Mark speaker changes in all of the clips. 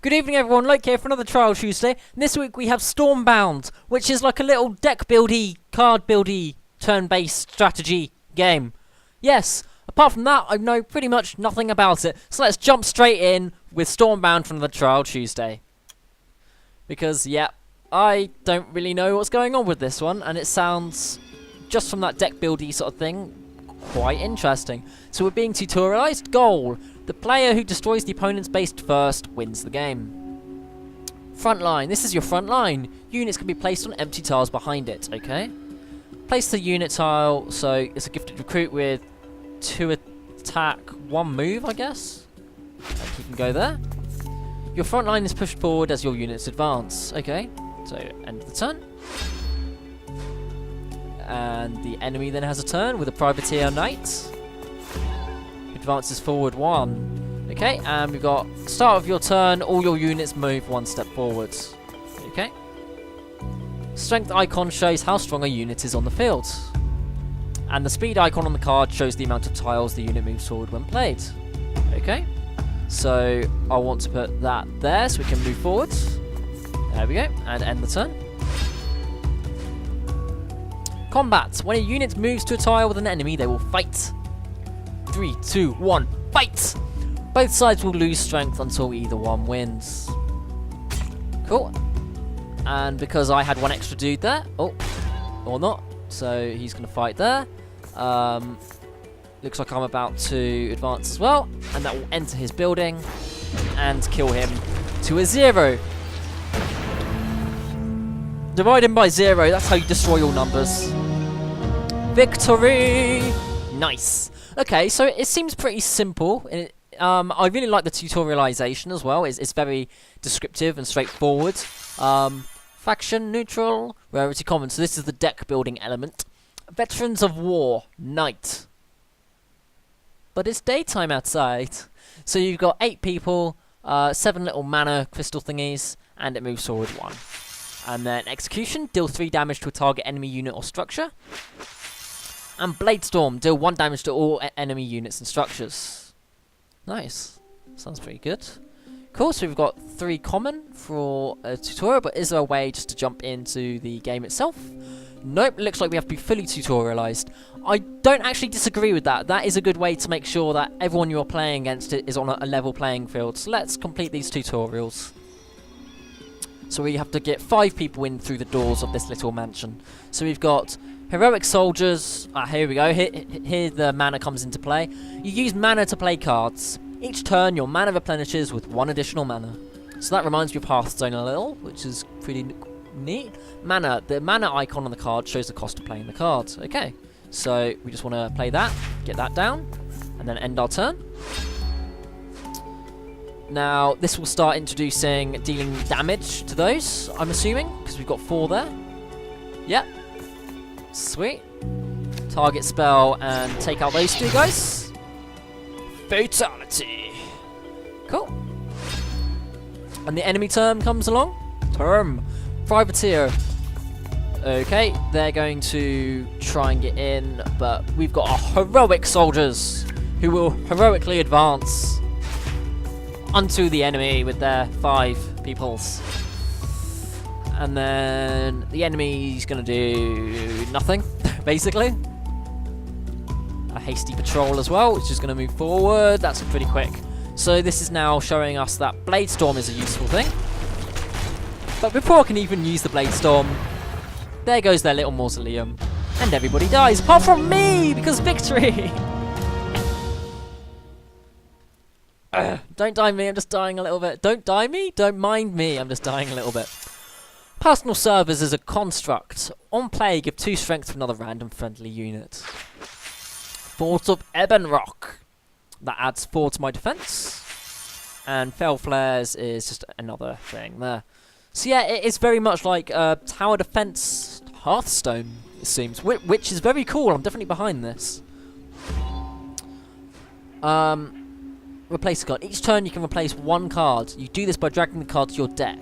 Speaker 1: Good evening everyone, Luke here for another Trial Tuesday. And this week we have Stormbound, which is like a little deck buildy, card buildy, turn-based strategy game. Yes, apart from that, I know pretty much nothing about it. So let's jump straight in with Stormbound from the Trial Tuesday. Because, yeah, I don't really know what's going on with this one, and it sounds, just from that deck buildy sort of thing, quite interesting. So we're being tutorialized. Goal: the player who destroys the opponent's base first wins the game. Front line. This is your front line. Units can be placed on empty tiles behind it, okay? Place the unit tile, so it's a gifted recruit with 2 attack, 1 move, I guess? And he can go there. Your front line is pushed forward as your units advance, okay? So, end of the turn. And the enemy then has a turn with a privateer knight. Advances forward 1. Okay, and we've got start of your turn, all your units move 1 step forwards. Okay. Strength icon shows how strong a unit is on the field. And the speed icon on the card shows the amount of tiles the unit moves forward when played. Okay. So I want to put that there so we can move forward. There we go, and end the turn. Combat. When a unit moves to a tile with an enemy, they will fight. 3, 2, 1, fight! Both sides will lose strength until either one wins. Cool. And because I had 1 extra dude there, oh, or not, so he's going to fight there. Looks like I'm about to advance as well, and that will enter his building and kill him to a 0. Divide him by 0, that's how you destroy all numbers. Victory! Nice. Okay, so it seems pretty simple. I really like the tutorialization as well. It's very descriptive and straightforward. Faction, neutral, rarity common. So this is the deck building element. Veterans of War, night. But it's daytime outside. So you've got 8 people, 7 little mana crystal thingies, and it moves forward 1. And then execution, deal 3 damage to a target enemy unit or structure. And Bladestorm, deal 1 damage to all enemy units and structures. Nice. Sounds pretty good. Cool, so we've got 3 common for a tutorial, but is there a way just to jump into the game itself? Nope, looks like we have to be fully tutorialized. I don't actually disagree with that. That is a good way to make sure that everyone you're playing against is on a level playing field. So let's complete these tutorials. So we have to get 5 people in through the doors of this little mansion. So we've got Heroic Soldiers. Here we go. Here the mana comes into play. You use mana to play cards. Each turn, your mana replenishes with 1 additional mana. So that reminds me of Hearthstone a little, which is pretty neat. Mana. The mana icon on the card shows the cost of playing the cards. Okay. So we just want to play that, get that down, and then end our turn. Now, this will start introducing dealing damage to those, I'm assuming, because we've got 4 there. Yep. Sweet. Target spell and take out those 2 guys. Fatality. Cool. And the enemy turn comes along. Privateer. Okay, they're going to try and get in, but we've got our heroic soldiers who will heroically advance onto the enemy with their 5 peoples. And then the enemy's going to do nothing, basically. A hasty patrol as well, which is going to move forward. That's pretty quick. So this is now showing us that Bladestorm is a useful thing. But before I can even use the Bladestorm, there goes their little mausoleum. And everybody dies, apart from me, because victory! Don't die me, I'm just dying a little bit. Don't die me? Don't mind me, I'm just dying a little bit. Personal servers is a construct. On play, give 2 strength to another random friendly unit. Fort of Ebonrock. That adds 4 to my defense. And Fell Flares is just another thing there. So yeah, it is very much like tower defense Hearthstone, it seems. Which is very cool, I'm definitely behind this. Replace a card. Each turn you can replace 1 card. You do this by dragging the card to your deck.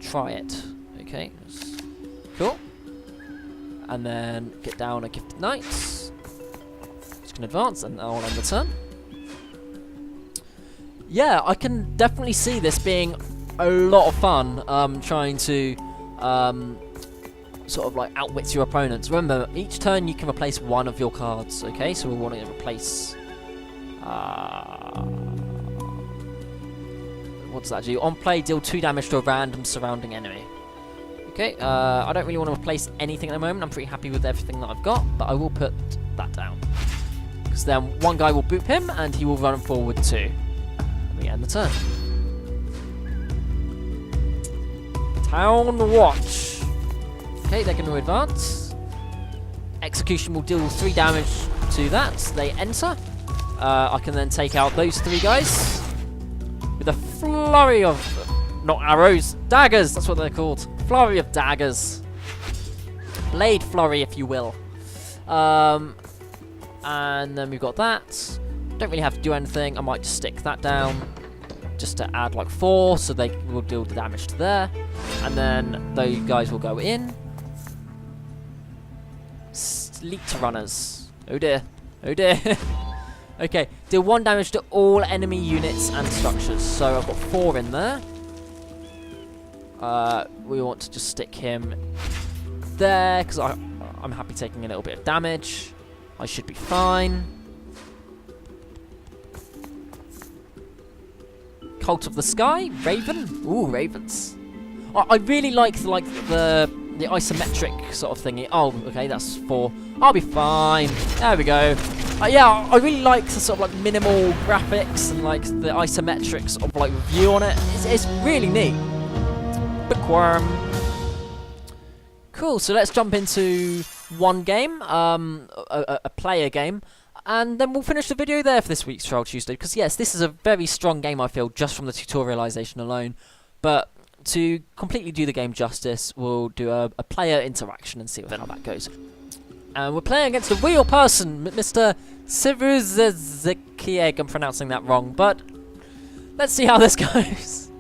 Speaker 1: Try it. Okay. Cool. And then get down a Gifted Knights. Just can advance and I'll end the turn. yeah, I can definitely see this being a lot of fun, trying to sort of like outwit your opponents. Remember, each turn you can replace one of your cards, okay? So we're wanting to replace... what does that do? On play, deal 2 damage to a random surrounding enemy. Okay, I don't really want to replace anything at the moment. I'm pretty happy with everything that I've got, but I will put that down. Because then one guy will boop him, and he will run forward too. And we end the turn. Town Watch. Okay, they're going to advance. Execution will deal 3 damage to that. They enter. I can then take out those 3 guys with a flurry of... not arrows, daggers, that's what they're called. Flurry of daggers. Blade flurry, if you will. And then we've got that. Don't really have to do anything. I might just stick that down just to add like 4, so they will deal the damage to there. And then those guys will go in. Sleet runners. Oh dear. Oh dear. Okay, deal 1 damage to all enemy units and structures. So I've got 4 in there. We want to just stick him there, because I'm happy taking a little bit of damage. I should be fine. Cult of the Sky? Raven? Ooh, ravens. I really like the isometric sort of thingy. Oh, okay, that's 4. I'll be fine. There we go. Yeah, I really like the sort of like minimal graphics and like the isometric sort of like view on it. It's really neat. Bookworm. Cool, so let's jump into one game, a player game, and then we'll finish the video there for this week's Trial Tuesday, because yes, this is a very strong game, I feel, just from the tutorialization alone, but to completely do the game justice, we'll do a player interaction and see how that goes. And we're playing against a real person, Mr. Siruzekieg. I'm pronouncing that wrong, but let's see how this goes.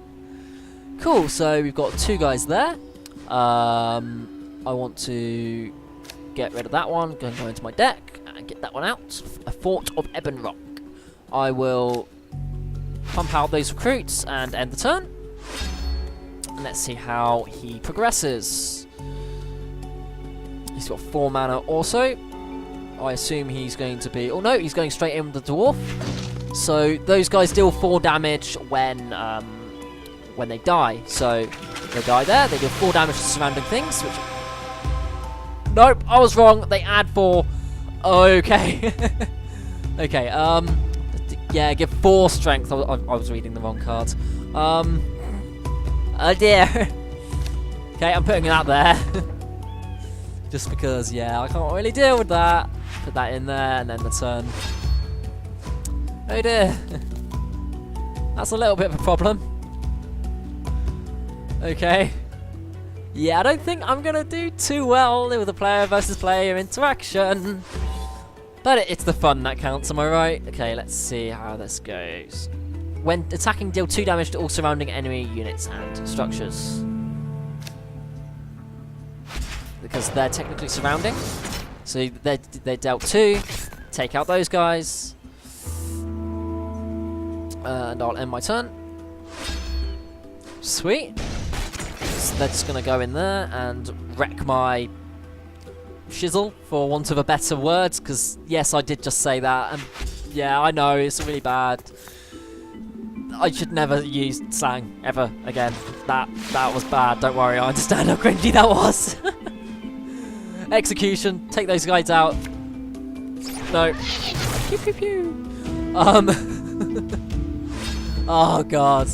Speaker 1: Cool, so we've got 2 guys there. I want to get rid of that one, go into my deck, and get that one out. A Fort of Ebon Rock. I will pump out those recruits and end the turn. And let's see how he progresses. He's got 4 mana also. I assume he's going to be... oh no, he's going straight in with the dwarf. So those guys deal 4 damage when they die. So they die there. They deal 4 damage to surrounding things. Which... nope, I was wrong. They add 4. Okay. Okay. Yeah, give 4 strength. I was reading the wrong card. Oh dear. Okay, I'm putting that there. Just because, yeah, I can't really deal with that. Put that in there and then the turn. Oh dear. That's a little bit of a problem. Okay. Yeah, I don't think I'm going to do too well with a player versus player interaction. But it's the fun that counts, am I right? Okay, let's see how this goes. When attacking, deal 2 damage to all surrounding enemy units and structures. Because they're technically surrounding. So they dealt 2. Take out those guys. And I'll end my turn. Sweet. So they're just going to go in there and wreck my shizzle, for want of a better word. Because, yes, I did just say that. And, yeah, I know, it's really bad. I should never use slang ever again. That was bad. Don't worry, I understand how cringy that was. Execution. Take those guys out. No. Pew pew pew. Oh god.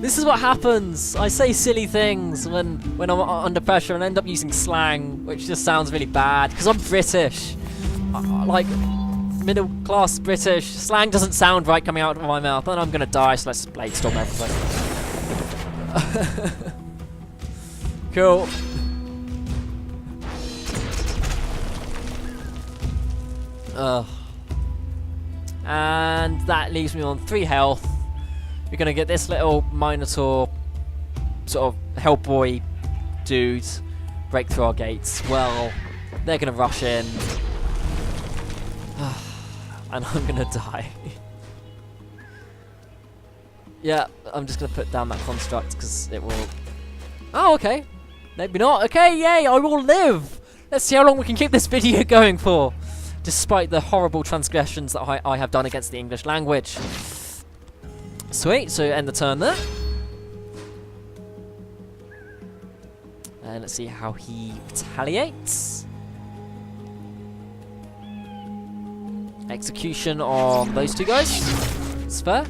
Speaker 1: This is what happens. I say silly things when I'm under pressure and end up using slang, which just sounds really bad because I'm British. Like middle class British. Slang doesn't sound right coming out of my mouth, and I'm gonna die. So let's blade storm everybody. Cool. And that leaves me on 3 health. We're gonna get this little Minotaur sort of Hellboy dude break through our gates. Well, they're gonna rush in. And I'm gonna die. Yeah, I'm just gonna put down that construct because it will. Oh, okay. Maybe not. Okay, yay! I will live. Let's see how long we can keep this video going for, despite the horrible transgressions that I have done against the English language. Sweet. So end the turn there. And let's see how he retaliates. Execution on those two guys. It's fair.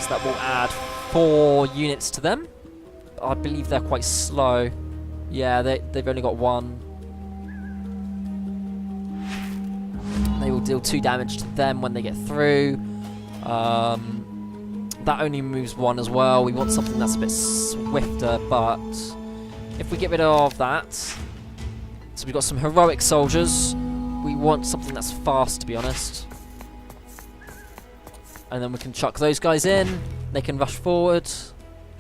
Speaker 1: So that will add 4 units to them. I believe they're quite slow. Yeah, they've only got 1. They will deal 2 damage to them when they get through. That only moves 1 as well. We want something that's a bit swifter, but if we get rid of that, so we've got some heroic soldiers. We want something that's fast, to be honest. And then we can chuck those guys in. They can rush forward,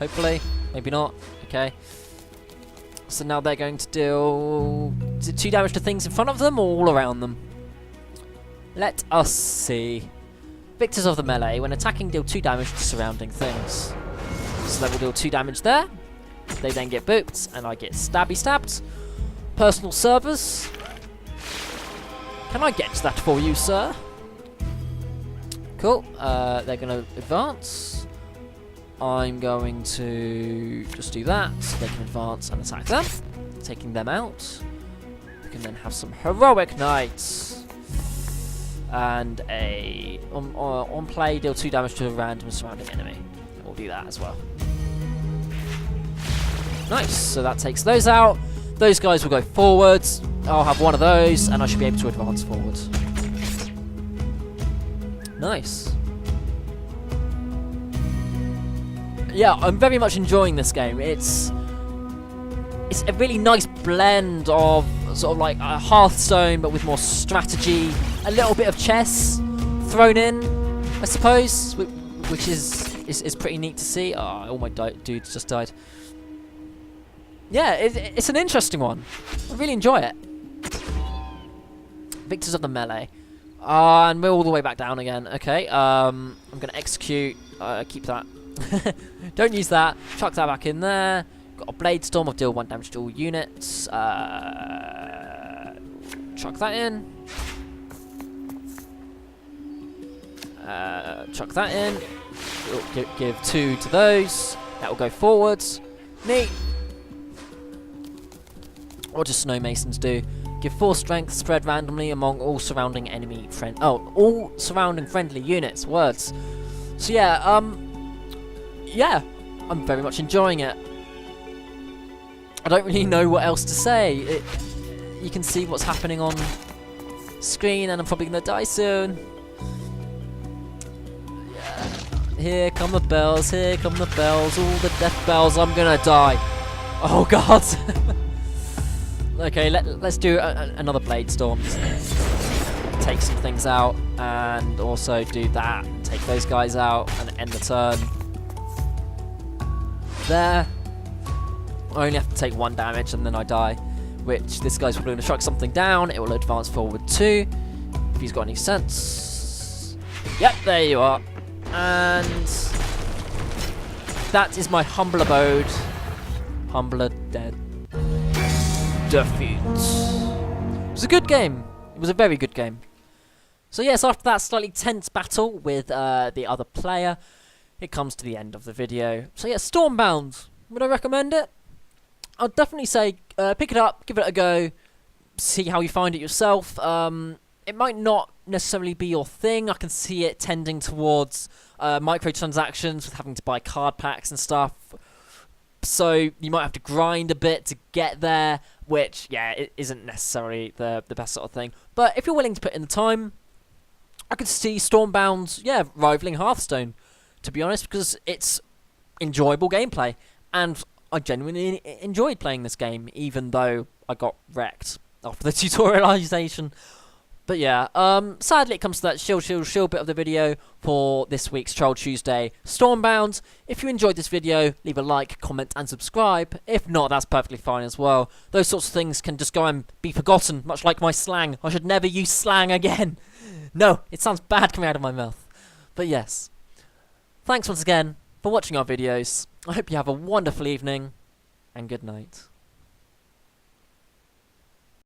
Speaker 1: hopefully. Maybe not. Okay. So now they're going to deal 2 damage to things in front of them or all around them. Let us see. Victors of the melee. When attacking, deal 2 damage to surrounding things. So that will deal 2 damage there. They then get booped, and I get stabbed. Personal servers. Can I get to that for you, sir? Cool. They're going to advance. I'm going to just do that. So they can advance and attack them, taking them out. We can then have some heroic knights. And a on play, deal 2 damage to a random surrounding enemy. We'll do that as well. Nice. So that takes those out. Those guys will go forwards. I'll have 1 of those, and I should be able to advance forward. Nice. Yeah, I'm very much enjoying this game. It's a really nice blend of sort of like a Hearthstone, but with more strategy, a little bit of chess thrown in, I suppose, which is pretty neat to see. Oh, all my dudes just died. Yeah, it's an interesting one. I really enjoy it. Victors of the melee. And we're all the way back down again. Okay, I'm going to execute. Keep that. Don't use that. Chuck that back in there. Got a blade storm. I'll deal 1 damage to all units. Chuck that in. Chuck that in. Give 2 to those. That will go forwards. Neat. What do snow masons do? Give 4 strength, spread randomly among all surrounding enemy all surrounding friendly units. Words. So yeah, yeah, I'm very much enjoying it. I don't really know what else to say. You can see what's happening on screen, and I'm probably gonna die soon. Yeah. Here come the bells. Here come the bells. All the death bells. I'm gonna die. Oh God. Okay, let's do another blade storm. Take some things out, and also do that. Take those guys out, and end the turn. There. I only have to take 1 damage, and then I die. Which this guy's probably going to strike something down. It will advance forward 2. If he's got any sense. Yep, there you are. And that is my humble abode. Humbler dead. Defeat. It was a good game. It was a very good game. So yes, after that slightly tense battle with the other player, it comes to the end of the video. So yeah, Stormbound. Would I recommend it? I'd definitely say pick it up, give it a go, see how you find it yourself. It might not necessarily be your thing. I can see it tending towards microtransactions with having to buy card packs and stuff. So you might have to grind a bit to get there, which, yeah, it isn't necessarily the best sort of thing. But if you're willing to put in the time, I could see Stormbound, yeah, rivaling Hearthstone, to be honest, because it's enjoyable gameplay. And I genuinely enjoyed playing this game, even though I got wrecked after the tutorialization. But yeah, sadly it comes to that shield bit of the video for this week's Troll Tuesday Stormbound. If you enjoyed this video, leave a like, comment and subscribe. If not, that's perfectly fine as well. Those sorts of things can just go and be forgotten, much like my slang. I should never use slang again. No, it sounds bad coming out of my mouth. But yes. Thanks once again for watching our videos. I hope you have a wonderful evening, and good night.